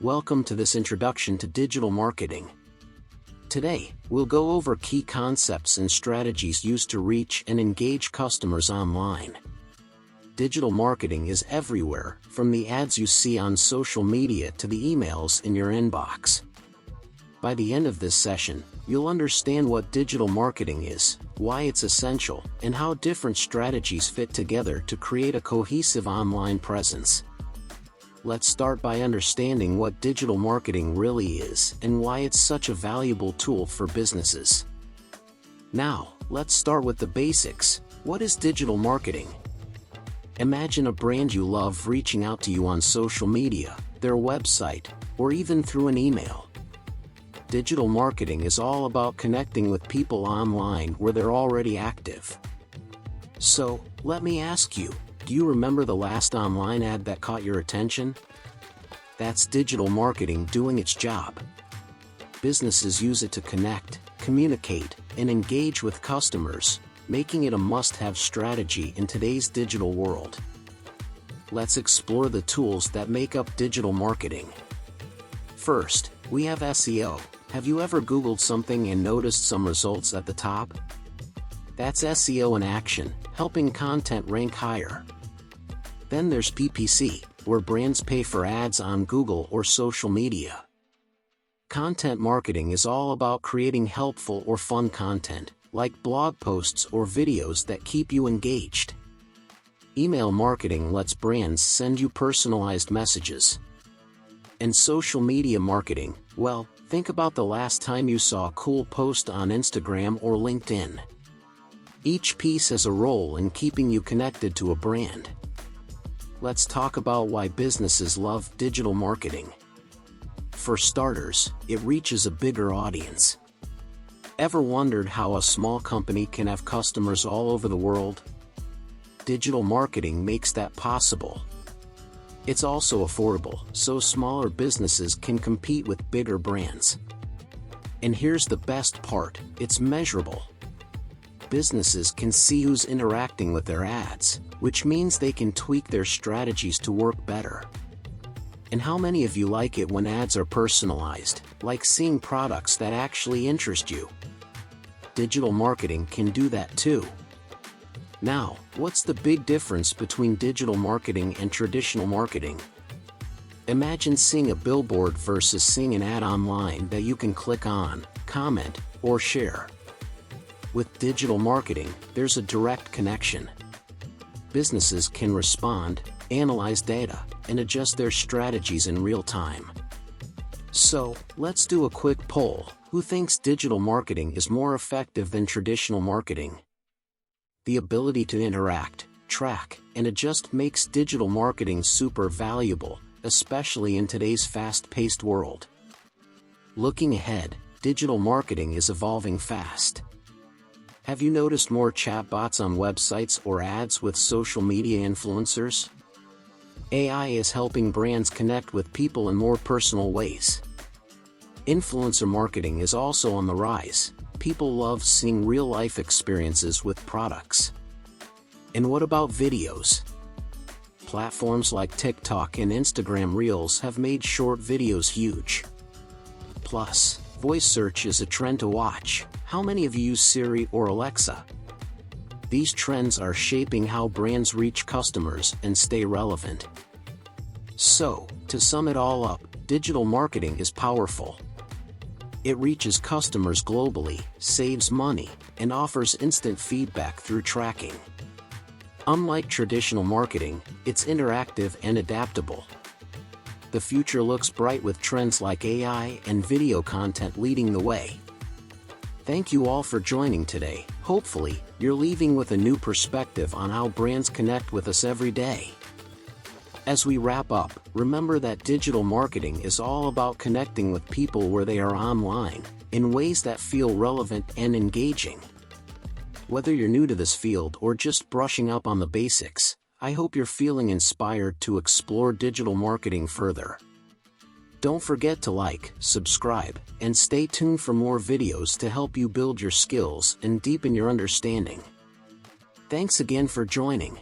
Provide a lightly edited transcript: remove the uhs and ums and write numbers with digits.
welcome to this introduction to digital marketing. Today, we'll go over key concepts and strategies used to reach and engage customers online. Digital marketing is everywhere, from the ads you see on social media to the emails in your inbox. By the end of this session, you'll understand what digital marketing is, why it's essential, and how different strategies fit together to create a cohesive online presence. Let's start by understanding what digital marketing really is and why it's such a valuable tool for businesses. Now, let's start with the basics. What is digital marketing? Imagine a brand you love reaching out to you on social media, their website, or even through an email. Digital marketing is all about connecting with people online where they're already active. So, let me ask you, do you remember the last online ad that caught your attention? That's digital marketing doing its job. Businesses use it to connect, communicate, and engage with customers, making it a must-have strategy in today's digital world. Let's explore the tools that make up digital marketing. First, we have SEO. Have you ever Googled something and noticed some results at the top? That's SEO in action, helping content rank higher. Then there's PPC, where brands pay for ads on Google or social media. Content marketing is all about creating helpful or fun content, like blog posts or videos that keep you engaged. Email marketing lets brands send you personalized messages. And social media marketing, well, think about the last time you saw a cool post on Instagram or LinkedIn. Each piece has a role in keeping you connected to a brand. Let's talk about why businesses love digital marketing. For starters, it reaches a bigger audience. Ever wondered how a small company can have customers all over the world? Digital marketing makes that possible. It's also affordable, so smaller businesses can compete with bigger brands. And here's the best part, it's measurable. Businesses can see who's interacting with their ads, which means they can tweak their strategies to work better. And how many of you like it when ads are personalized, like seeing products that actually interest you? Digital marketing can do that too. Now, what's the big difference between digital marketing and traditional marketing? Imagine seeing a billboard versus seeing an ad online that you can click on, comment, or share. With digital marketing, there's a direct connection. Businesses can respond, analyze data, and adjust their strategies in real time. So, let's do a quick poll. Who thinks digital marketing is more effective than traditional marketing? The ability to interact, track, and adjust makes digital marketing super valuable, especially in today's fast-paced world. Looking ahead, digital marketing is evolving fast. Have you noticed more chatbots on websites or ads with social media influencers? AI is helping brands connect with people in more personal ways. Influencer marketing is also on the rise. People love seeing real-life experiences with products. And what about videos? Platforms like TikTok and Instagram Reels have made short videos huge. Plus, voice search is a trend to watch. How many of you use Siri or Alexa? These trends are shaping how brands reach customers and stay relevant. So, to sum it all up, digital marketing is powerful. It reaches customers globally, saves money, and offers instant feedback through tracking. Unlike traditional marketing, it's interactive and adaptable. The future looks bright with trends like AI and video content leading the way. Thank you all for joining today. Hopefully, you're leaving with a new perspective on how brands connect with us every day. As we wrap up, remember that digital marketing is all about connecting with people where they are online, in ways that feel relevant and engaging. Whether you're new to this field or just brushing up on the basics, I hope you're feeling inspired to explore digital marketing further. Don't forget to like, subscribe, and stay tuned for more videos to help you build your skills and deepen your understanding. Thanks again for joining.